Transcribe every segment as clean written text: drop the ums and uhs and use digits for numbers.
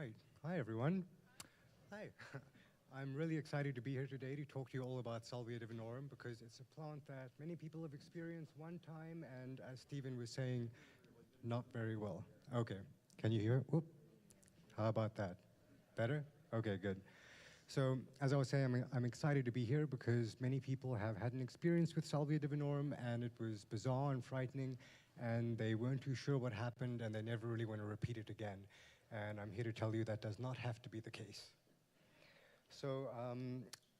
right. Hi, everyone. Hi. I'm really excited to be here today to talk to you all about Salvia Divinorum because it's a plant that many people have experienced one time and, as Stephen was saying, not very well. Okay. Can you hear? Whoop. How about that? Better? Okay, good. So, as I was saying, I'm excited to be here because many people have had an experience with Salvia Divinorum and it was bizarre and frightening and they weren't too sure what happened and they never really want to repeat it again. And I'm here to tell you that does not have to be the case. So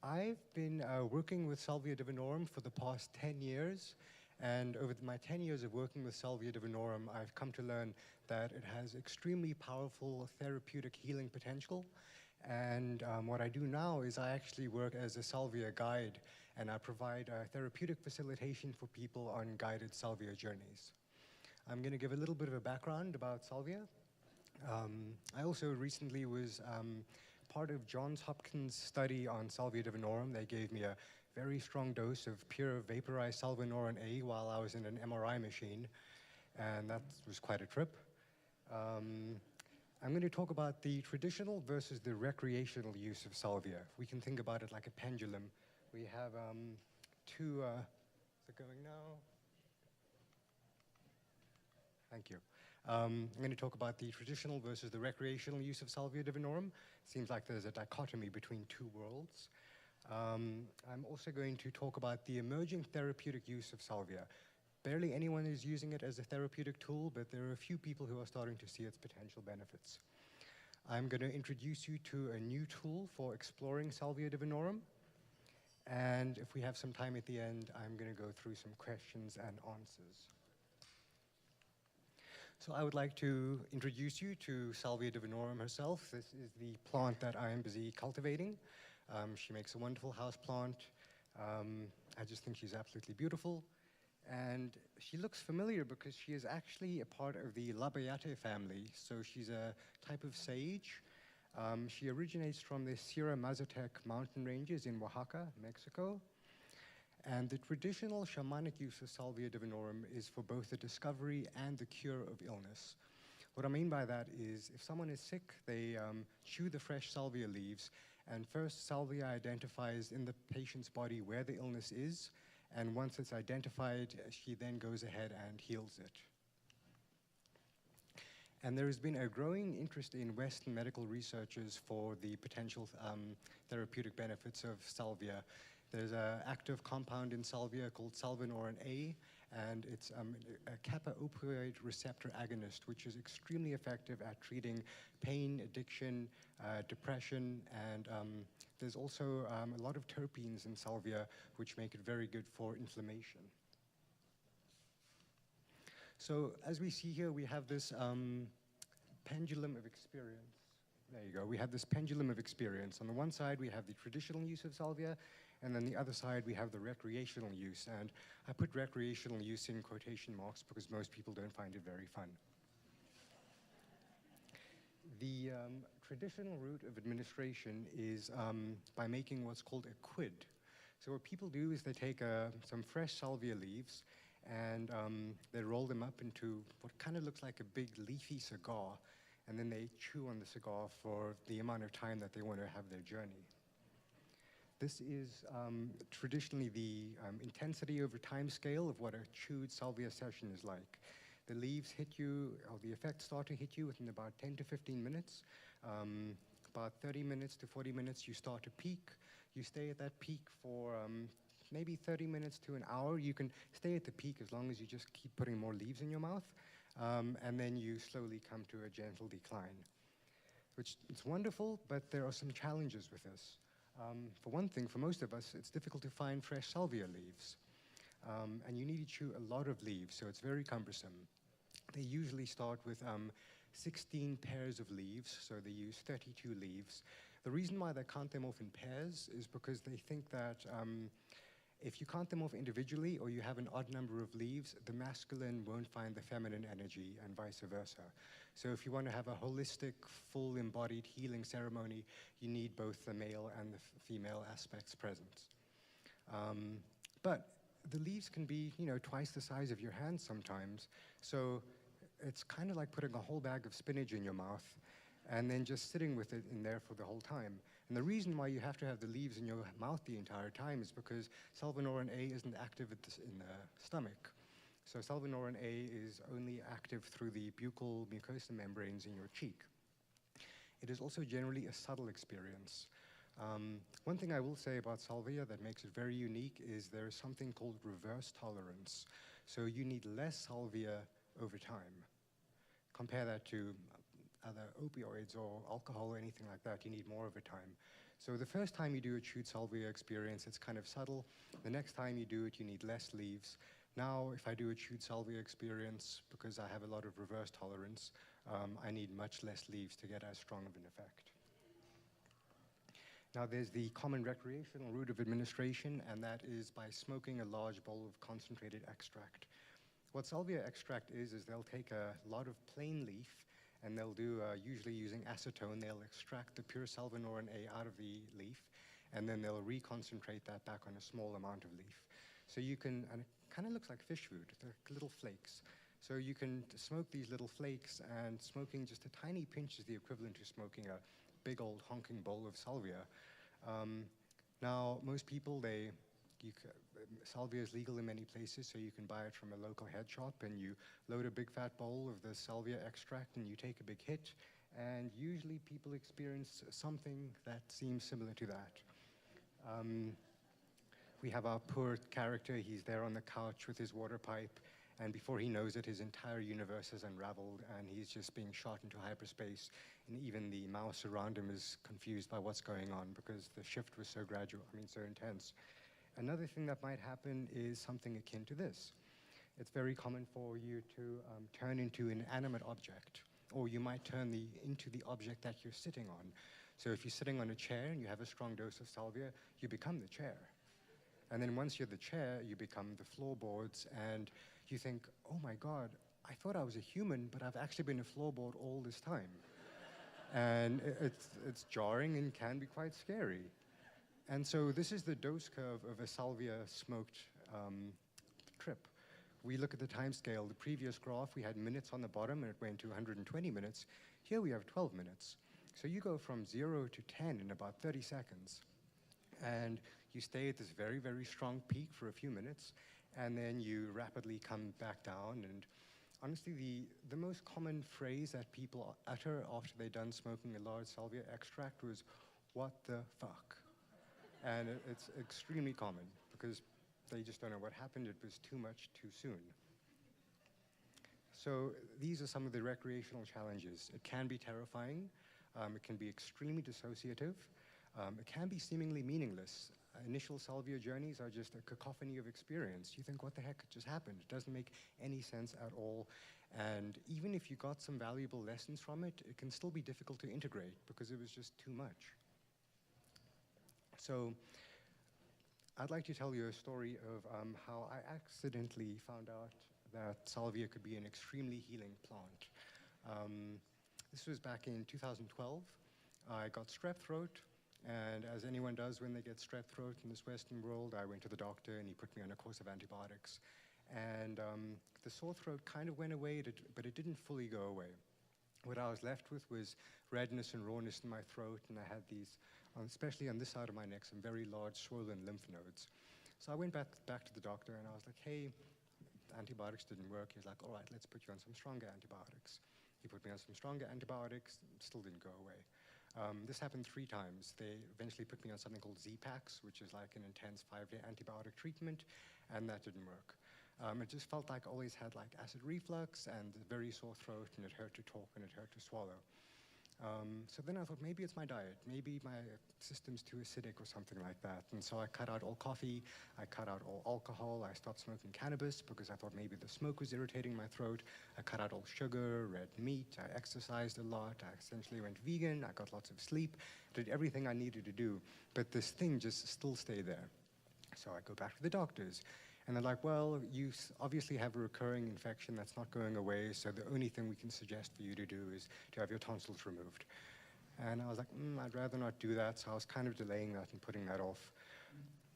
I've been working with Salvia Divinorum for the past 10 years. And over my 10 years of working with Salvia Divinorum, I've come to learn that it has extremely powerful therapeutic healing potential. And what I do now is I actually work as a Salvia guide, and I provide therapeutic facilitation for people on guided Salvia journeys. I'm going to give a little bit of a background about Salvia. I also recently was part of Johns Hopkins' study on Salvia Divinorum. They gave me a very strong dose of pure vaporized salvinorin A while I was in an MRI machine, and that was quite a trip. I'm going to talk about the traditional versus the recreational use of salvia. We can think about it like a pendulum. We have two, is it going now? Thank you. I'm going to talk about the traditional versus the recreational use of Salvia Divinorum. Seems like there's a dichotomy between two worlds. I'm also going to talk about the emerging therapeutic use of salvia. Barely anyone is using it as a therapeutic tool, but there are a few people who are starting to see its potential benefits. I'm going to introduce you to a new tool for exploring Salvia Divinorum. And if we have some time at the end, I'm going to go through some questions and answers. So I would like to introduce you to Salvia Divinorum herself. This is the plant that I am busy cultivating. She makes a wonderful house plant. I just think she's absolutely beautiful. And she looks familiar because she is actually a part of the Labayate family. So she's a type of sage. She originates from the Sierra Mazatec mountain ranges in Oaxaca, Mexico. And the traditional shamanic use of Salvia Divinorum is for both the discovery and the cure of illness. What I mean by that is if someone is sick, they chew the fresh salvia leaves, and first salvia identifies in the patient's body where the illness is, and once it's identified, she then goes ahead and heals it. And there has been a growing interest in Western medical researchers for the potential therapeutic benefits of salvia. There's an active compound in salvia called salvinorin A, and it's a kappa opioid receptor agonist, which is extremely effective at treating pain, addiction, depression, and there's also a lot of terpenes in salvia, which make it very good for inflammation. So as we see here, we have this pendulum of experience. There you go. We have this pendulum of experience. On the one side, we have the traditional use of salvia, and then the other side, we have the recreational use. And I put recreational use in quotation marks because most people don't find it very fun. The traditional route of administration is by making what's called a quid. So what people do is they take some fresh salvia leaves and they roll them up into what kind of looks like a big leafy cigar, and then they chew on the cigar for the amount of time that they want to have their journey. This is traditionally the intensity over time scale of what a chewed salvia session is like. The leaves hit you, or the effects start to hit you within about 10 to 15 minutes. About 30 minutes to 40 minutes, you start to peak. You stay at that peak for maybe 30 minutes to an hour. You can stay at the peak as long as you just keep putting more leaves in your mouth. And then you slowly come to a gentle decline, which is wonderful, but there are some challenges with this. For one thing, for most of us, it's difficult to find fresh salvia leaves. And you need to chew a lot of leaves, so it's very cumbersome. They usually start with 16 pairs of leaves, so they use 32 leaves. The reason why they count them off in pairs is because they think that if you count them off individually or you have an odd number of leaves, the masculine won't find the feminine energy and vice versa. So if you want to have a holistic, full embodied healing ceremony, you need both the male and the female aspects present. But the leaves can be, twice the size of your hand sometimes. So it's kind of like putting a whole bag of spinach in your mouth. and then just sitting with it in there for the whole time. And the reason why you have to have the leaves in your mouth the entire time is because salvinorin A isn't active in the stomach. So salvinorin A is only active through the buccal mucosa membranes in your cheek. It is also generally a subtle experience. One thing I will say about salvia that makes it very unique is there is something called reverse tolerance. So you need less salvia over time. Compare that to other opioids or alcohol or anything like that. You need more over time. So the first time you do a chewed salvia experience, it's kind of subtle. The next time you do it, you need less leaves. Now, if I do a chewed salvia experience, because I have a lot of reverse tolerance, I need much less leaves to get as strong of an effect. Now, there's the common recreational route of administration, and that is by smoking a large bowl of concentrated extract. What salvia extract is they'll take a lot of plain leaf, and they'll do, usually using acetone, they'll extract the pure salvinorin A out of the leaf, and then they'll reconcentrate that back on a small amount of leaf. So you can, and it kind of looks like fish food, they're little flakes. So you can smoke these little flakes, and smoking just a tiny pinch is the equivalent to smoking a big old honking bowl of salvia. Now, most people, salvia is legal in many places, so you can buy it from a local head shop, and you load a big fat bowl of the salvia extract, and you take a big hit, and usually people experience something that seems similar to that. We have our poor character. He's there on the couch with his water pipe, and before he knows it, his entire universe has unraveled, and he's just being shot into hyperspace, and even the mouse around him is confused by what's going on because the shift was so gradual, so intense. Another thing that might happen is something akin to this. It's very common for you to turn into an animate object, or you might turn into the object that you're sitting on. So if you're sitting on a chair and you have a strong dose of salvia, you become the chair. And then once you're the chair, you become the floorboards, and you think, oh my God, I thought I was a human, but I've actually been a floorboard all this time. And it's jarring and can be quite scary. And so this is the dose curve of a salvia smoked trip. We look at the time scale. The previous graph, we had minutes on the bottom, and it went to 120 minutes. Here we have 12 minutes. So you go from 0 to 10 in about 30 seconds. And you stay at this very, very strong peak for a few minutes, and then you rapidly come back down. And honestly, the most common phrase that people utter after they're done smoking a large salvia extract was, "What the fuck?" And it's extremely common because they just don't know what happened. It was too much too soon. So these are some of the recreational challenges. It can be terrifying. It can be extremely dissociative. It can be seemingly meaningless. Initial salvia journeys are just a cacophony of experience. You think, what the heck just happened? It doesn't make any sense at all. And even if you got some valuable lessons from it, it can still be difficult to integrate because it was just too much. So I'd like to tell you a story of how I accidentally found out that salvia could be an extremely healing plant. This was back in 2012. I got strep throat, and as anyone does when they get strep throat in this Western world, I went to the doctor and he put me on a course of antibiotics. And the sore throat kind of went away, but it didn't fully go away. What I was left with was redness and rawness in my throat, and I had these, especially on this side of my neck, some very large swollen lymph nodes. So I went back to the doctor and I was like, hey, antibiotics didn't work. He was like, all right, let's put you on some stronger antibiotics. He put me on some stronger antibiotics, still didn't go away. This happened 3 times. They eventually put me on something called Z-Pax, which is like an intense 5-day antibiotic treatment, and that didn't work. It just felt like I always had like acid reflux and a very sore throat, and it hurt to talk and it hurt to swallow. So then I thought maybe it's my diet. Maybe my system's too acidic or something like that. And so I cut out all coffee, I cut out all alcohol, I stopped smoking cannabis because I thought maybe the smoke was irritating my throat. I cut out all sugar, red meat, I exercised a lot, I essentially went vegan, I got lots of sleep, did everything I needed to do, but this thing just still stayed there. So I go back to the doctors. And they're like, well, you obviously have a recurring infection that's not going away, so the only thing we can suggest for you to do is to have your tonsils removed. And I was like, I'd rather not do that, so I was kind of delaying that and putting that off.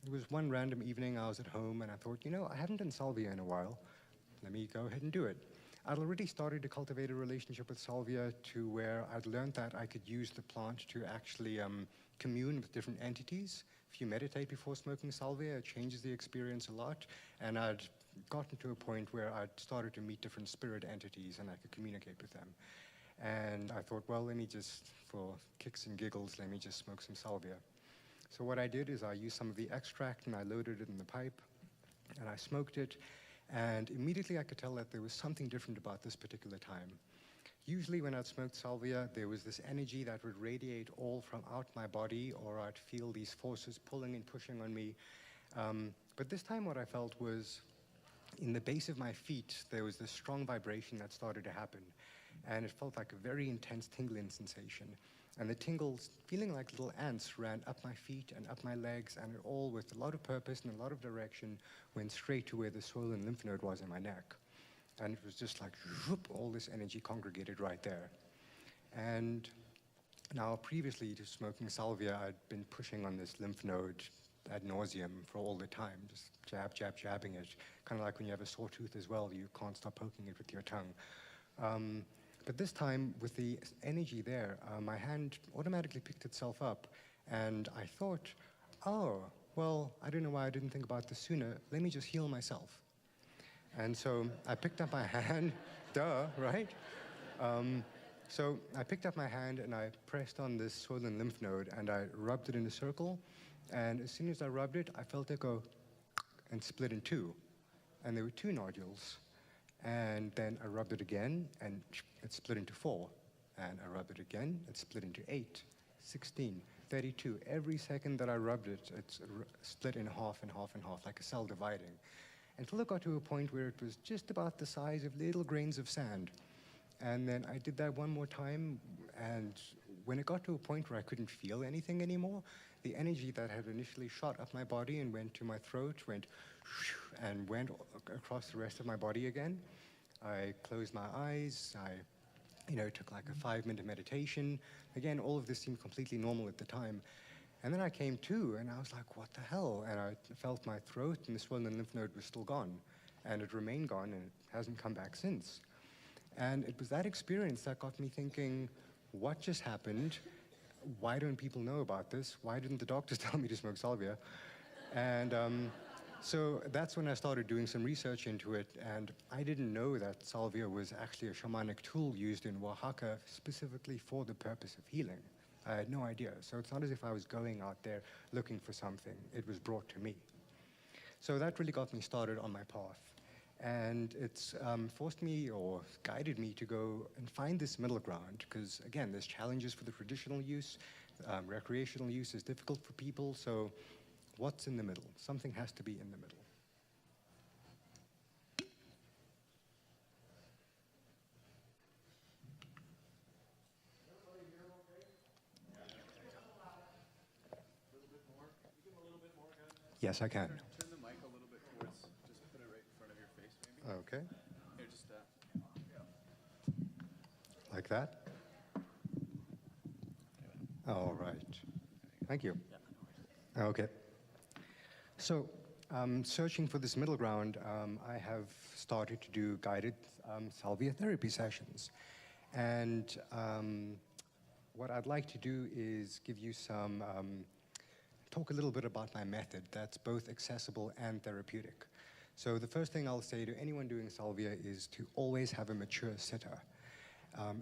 It was one random evening I was at home, and I thought, I haven't done salvia in a while. Let me go ahead and do it. I'd already started to cultivate a relationship with salvia to where I'd learned that I could use the plant to actually commune with different entities. If you meditate before smoking salvia, it changes the experience a lot. And I'd gotten to a point where I'd started to meet different spirit entities and I could communicate with them. And I thought, well, let me just, for kicks and giggles, let me just smoke some salvia. So what I did is I used some of the extract and I loaded it in the pipe and I smoked it. And immediately I could tell that there was something different about this particular time. Usually when I'd smoked salvia, there was this energy that would radiate all from out my body, or I'd feel these forces pulling and pushing on me. But this time what I felt was, in the base of my feet, there was this strong vibration that started to happen. And it felt like a very intense tingling sensation. And the tingles, feeling like little ants, ran up my feet and up my legs, and it all, with a lot of purpose and a lot of direction, went straight to where the swollen lymph node was in my neck. And it was just like, whoop, all this energy congregated right there. And now, previously to smoking salvia, I'd been pushing on this lymph node ad nauseum for all the time, just jabbing it. Kind of like when you have a sore tooth as well, you can't stop poking it with your tongue. But this time, with the energy there, my hand automatically picked itself up, and I thought, oh, well, I don't know why I didn't think about this sooner. Let me just heal myself. And so I picked up my hand, duh, right? So I picked up my hand and I pressed on this swollen lymph node and I rubbed it in a circle. And as soon as I rubbed it, I felt it go and split in two. And there were 2 nodules. And then I rubbed it again, and it split into 4. And I rubbed it again, it split into 8, 16, 32. Every second that I rubbed it, it's split in half and half and half, like a cell dividing. Until it got to a point where it was just about the size of little grains of sand. And then I did that one more time, and when it got to a point where I couldn't feel anything anymore, the energy that had initially shot up my body and went to my throat went and went across the rest of my body again. I closed my eyes. I took like a 5-minute meditation. Again, all of this seemed completely normal at the time. And then I came to, and I was like, what the hell? And I felt my throat, and the swollen lymph node was still gone. And it remained gone, and it hasn't come back since. And it was that experience that got me thinking, what just happened? Why don't people know about this? Why didn't the doctors tell me to smoke salvia? And so that's when I started doing some research into it, and I didn't know that salvia was actually a shamanic tool used in Oaxaca specifically for the purpose of healing. I had no idea. So it's not as if I was going out there looking for something. It was brought to me. So that really got me started on my path. And it's forced me or guided me to go and find this middle ground, because again, there's challenges for the traditional use. Recreational use is difficult for people, so what's in the middle? Something has to be in the middle. Yes, I can. Turn the mic a little bit towards, just put it right in front of your face, maybe. Okay. Here, just Like that? All right. Thank you. Okay. So, searching for this middle ground, I have started to do guided salvia therapy sessions. And what I'd like to do is give you some, talk a little bit about my method that's both accessible and therapeutic. So the first thing I'll say to anyone doing salvia is to always have a mature sitter.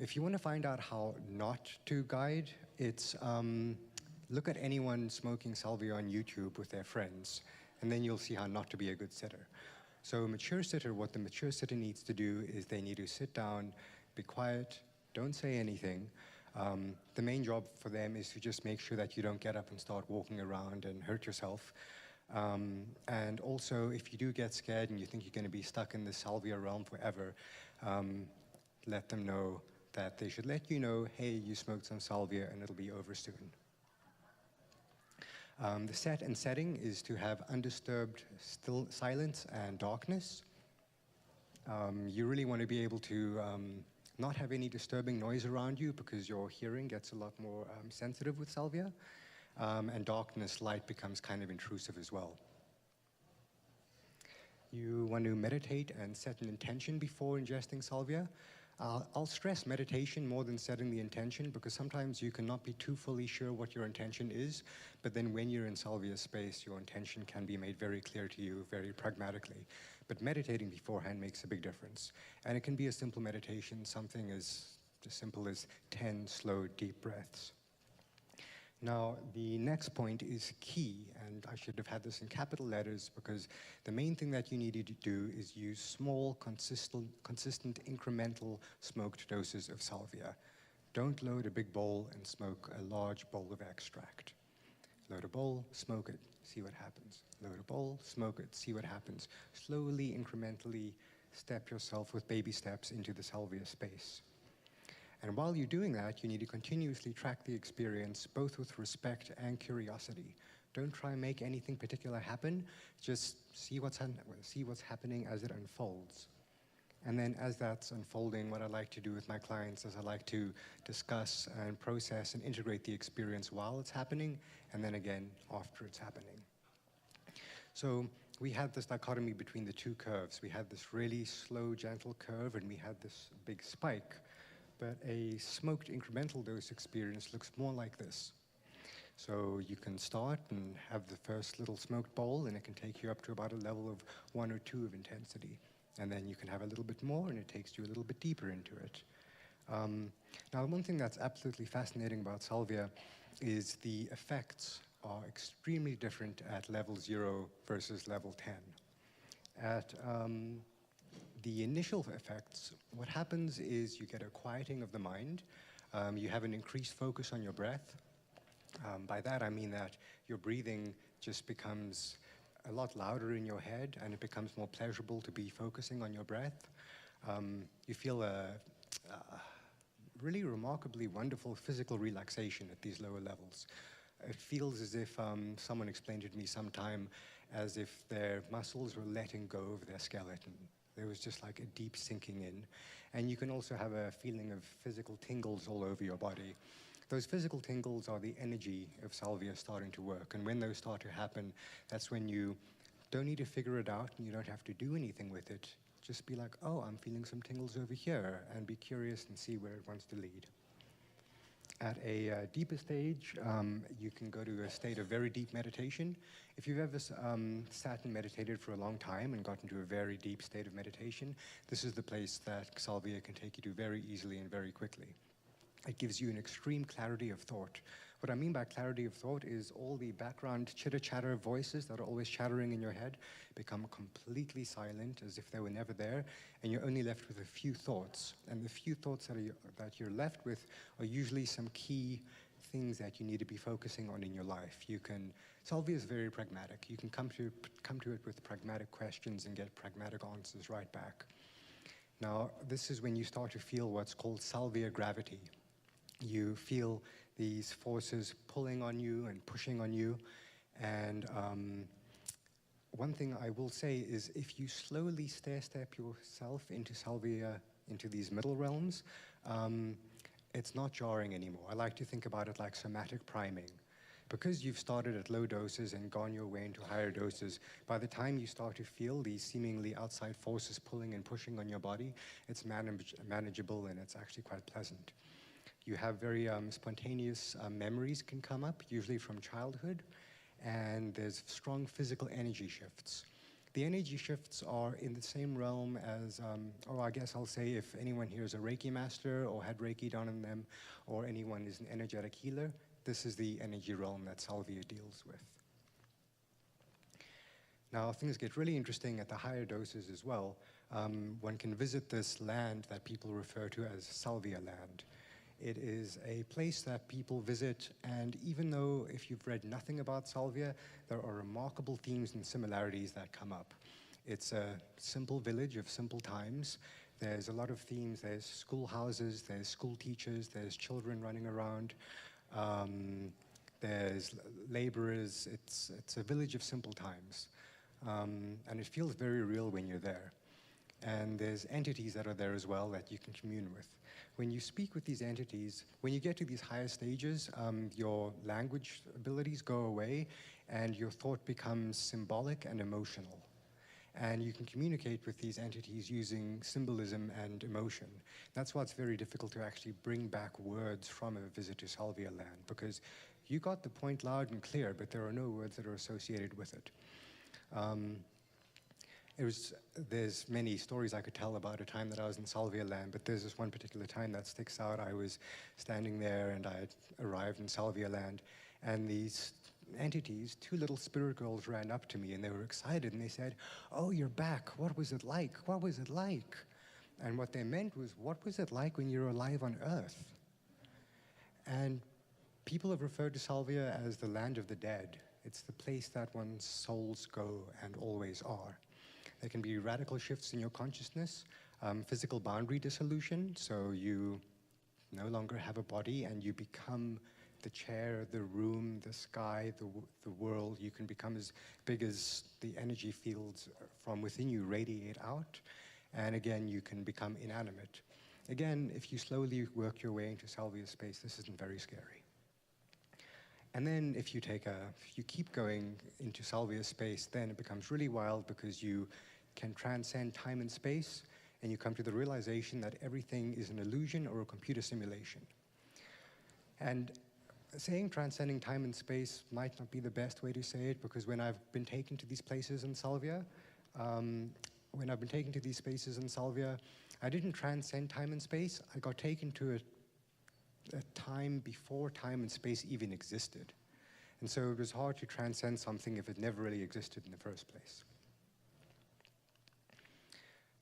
If you want to find out how not to guide, it's look at anyone smoking salvia on YouTube with their friends, and then you'll see how not to be a good sitter. So a mature sitter, what the mature sitter needs to do is they need to sit down, be quiet, don't say anything. The main job for them is to just make sure that you don't get up and start walking around and hurt yourself. And also, if you do get scared and you think you're going to be stuck in the salvia realm forever, let them know that they should let you know, hey, you smoked some salvia and it'll be over soon. The set and setting is to have undisturbed still silence and darkness. You really want to be able to not have any disturbing noise around you, because your hearing gets a lot more sensitive with salvia. And darkness, light becomes kind of intrusive as well. you want to meditate and set an intention before ingesting salvia. I'll stress meditation more than setting the intention, because sometimes you cannot be too fully sure what your intention is, but then when you're in salvia space, your intention can be made very clear to you very pragmatically. But meditating beforehand makes a big difference. And it can be a simple meditation, something as simple as 10 slow, deep breaths. Now, the next point is key, and I should have had this in capital letters, because the main thing that you need to do is use small, consistent incremental smoked doses of salvia. Don't load a big bowl and smoke a large bowl of extract. Load a bowl, smoke it, see what happens. Load a bowl, smoke it, see what happens. Slowly, incrementally step yourself with baby steps into the salvia space. And while you're doing that, you need to continuously track the experience, both with respect and curiosity. Don't try and make anything particular happen, just see what's happening as it unfolds. And then as that's unfolding, what I like to do with my clients is I like to discuss and process and integrate the experience while it's happening, and then again after it's happening. So we had this dichotomy between the two curves. We had this really slow, gentle curve, and we had this big spike. But a smoked incremental dose experience looks more like this. So you can start and have the first little smoked bowl, and it can take you up to about a level of 1 or 2 of intensity. And then you can have a little bit more, and it takes you a little bit deeper into it. Now, one thing that's absolutely fascinating about salvia is the effects are extremely different at level 0 versus level 10. At the initial effects, what happens is you get a quieting of the mind. You have an increased focus on your breath. By that, I mean that your breathing just becomes a lot louder in your head, and it becomes more pleasurable to be focusing on your breath. You feel a really remarkably wonderful physical relaxation at these lower levels. It feels as if someone explained it to me sometime as if their muscles were letting go of their skeleton. There was just like a deep sinking in. And you can also have a feeling of physical tingles all over your body. Those physical tingles are the energy of salvia starting to work. And when those start to happen, that's when you don't need to figure it out and you don't have to do anything with it. Just be like, oh, I'm feeling some tingles over here, and be curious and see where it wants to lead. At a deeper stage, you can go to a state of very deep meditation. If you've ever sat and meditated for a long time and gotten to a very deep state of meditation, this is the place that salvia can take you to very easily and very quickly. It gives you an extreme clarity of thought. What I mean by clarity of thought is all the background chitter-chatter voices that are always chattering in your head become completely silent, as if they were never there, and you're only left with a few thoughts. And the few thoughts that you're left with are usually some key things that you need to be focusing on in your life. Salvia is very pragmatic. You can come to it with pragmatic questions and get pragmatic answers right back. Now, this is when you start to feel what's called salvia gravity. You feel these forces pulling on you and pushing on you. And one thing I will say is if you slowly stair-step yourself into salvia, into these middle realms, it's not jarring anymore. I like to think about it like somatic priming. Because you've started at low doses and gone your way into higher doses, by the time you start to feel these seemingly outside forces pulling and pushing on your body, it's manageable and it's actually quite pleasant. You have very spontaneous memories can come up, usually from childhood, and there's strong physical energy shifts. The energy shifts are in the same realm as, or I guess I'll say if anyone here is a Reiki master or had Reiki done on them, or anyone is an energetic healer, this is the energy realm that salvia deals with. Now, things get really interesting at the higher doses as well. One can visit this land that people refer to as Salvia Land. It is a place that people visit, and even though if you've read nothing about salvia, there are remarkable themes and similarities that come up. It's a simple village of simple times. There's a lot of themes. There's schoolhouses, there's school teachers, there's children running around. There's laborers. It's a village of simple times. And it feels very real when you're there. And there's entities that are there as well that you can commune with. When you speak with these entities, when you get to these higher stages, your language abilities go away and your thought becomes symbolic and emotional. And you can communicate with these entities using symbolism and emotion. That's why it's very difficult to actually bring back words from a visit to Salvia Land, because you got the point loud and clear, but there are no words that are associated with it. There's many stories I could tell about a time that I was in Salvia Land, but there's this one particular time that sticks out. I was standing there and I had arrived in Salvia Land, and these entities, two little spirit girls, ran up to me and they were excited and they said, "Oh, you're back. What was it like? What was it like?" And what they meant was, what was it like when you're alive on Earth? And people have referred to Salvia as the land of the dead. It's the place that one's souls go and always are. There can be radical shifts in your consciousness, physical boundary dissolution, so you no longer have a body and you become the chair, the room, the sky, the world. You can become as big as the energy fields from within you radiate out. And again, you can become inanimate. Again, if you slowly work your way into Salvia space, this isn't very scary. And then if you keep going into Salvia space, then it becomes really wild, because you can transcend time and space, and you come to the realization that everything is an illusion or a computer simulation. And saying transcending time and space might not be the best way to say it, because when I've been taken to these places in Salvia, I didn't transcend time and space. I got taken to a time before time and space even existed. And so it was hard to transcend something if it never really existed in the first place.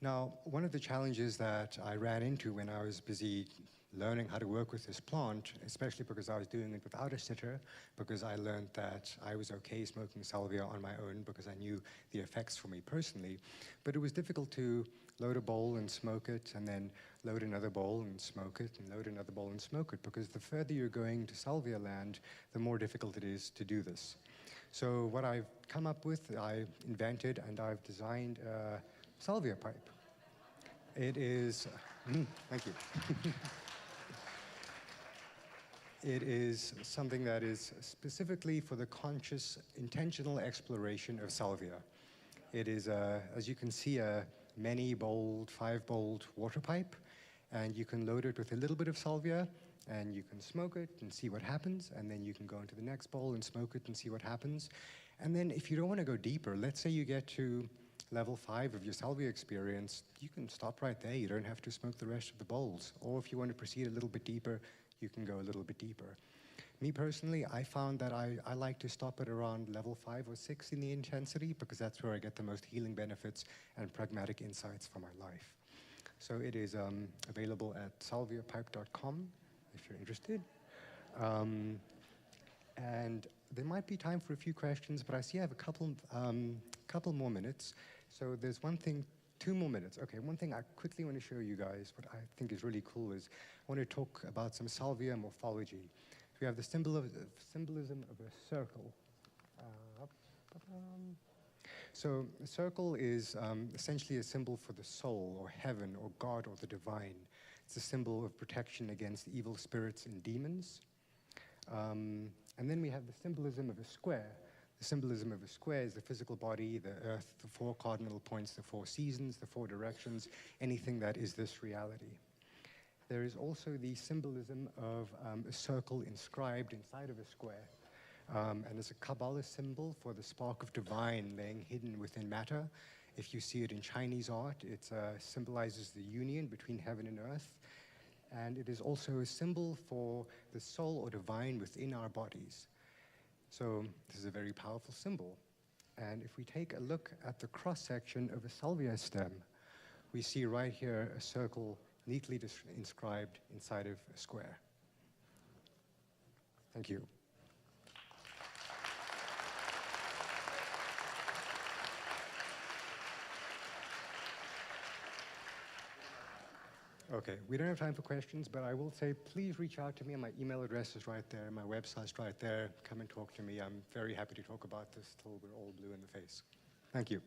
Now, one of the challenges that I ran into when I was busy learning how to work with this plant, especially because I was doing it without a sitter, because I learned that I was okay smoking salvia on my own because I knew the effects for me personally, but it was difficult to load a bowl and smoke it, and then load another bowl and smoke it, and load another bowl and smoke it, because the further you're going to Salvia Land, the more difficult it is to do this. So what I've come up with, I invented and I've designed a Salvia Pipe. It is, thank you. It is something that is specifically for the conscious, intentional exploration of salvia. It is, as you can see, a many-bowled, 5-bowled water pipe, and you can load it with a little bit of salvia, and you can smoke it and see what happens, and then you can go into the next bowl and smoke it and see what happens. And then if you don't want to go deeper, let's say you get to level 5 of your salvia experience, you can stop right there. You don't have to smoke the rest of the bowls. Or if you want to proceed a little bit deeper, you can go a little bit deeper. Me personally, I found that I like to stop at around level 5 or 6 in the intensity, because that's where I get the most healing benefits and pragmatic insights for my life. So it is available at salviapipe.com if you're interested. And there might be time for a few questions, but I see I have a couple more minutes. So there's one thing, 2 more minutes. Okay, one thing I quickly want to show you guys, what I think is really cool, is I want to talk about some salvia morphology. We have the symbolism of a circle. So a circle is essentially a symbol for the soul, or heaven, or God, or the divine. It's a symbol of protection against evil spirits and demons. And then we have the symbolism of a square. The symbolism of a square is the physical body, the earth, the 4 cardinal points, the 4 seasons, the 4 directions, anything that is this reality. There is also the symbolism of a circle inscribed inside of a square. And it's a Kabbalah symbol for the spark of divine laying hidden within matter. If you see it in Chinese art, it symbolizes the union between heaven and earth. And it is also a symbol for the soul or divine within our bodies. So this is a very powerful symbol. And if we take a look at the cross-section of a salvia stem, we see right here a circle neatly inscribed inside of a square. Thank you. Okay, we don't have time for questions, but I will say please reach out to me. My email address is right there. My website's right there. Come and talk to me. I'm very happy to talk about this till we're all blue in the face. Thank you.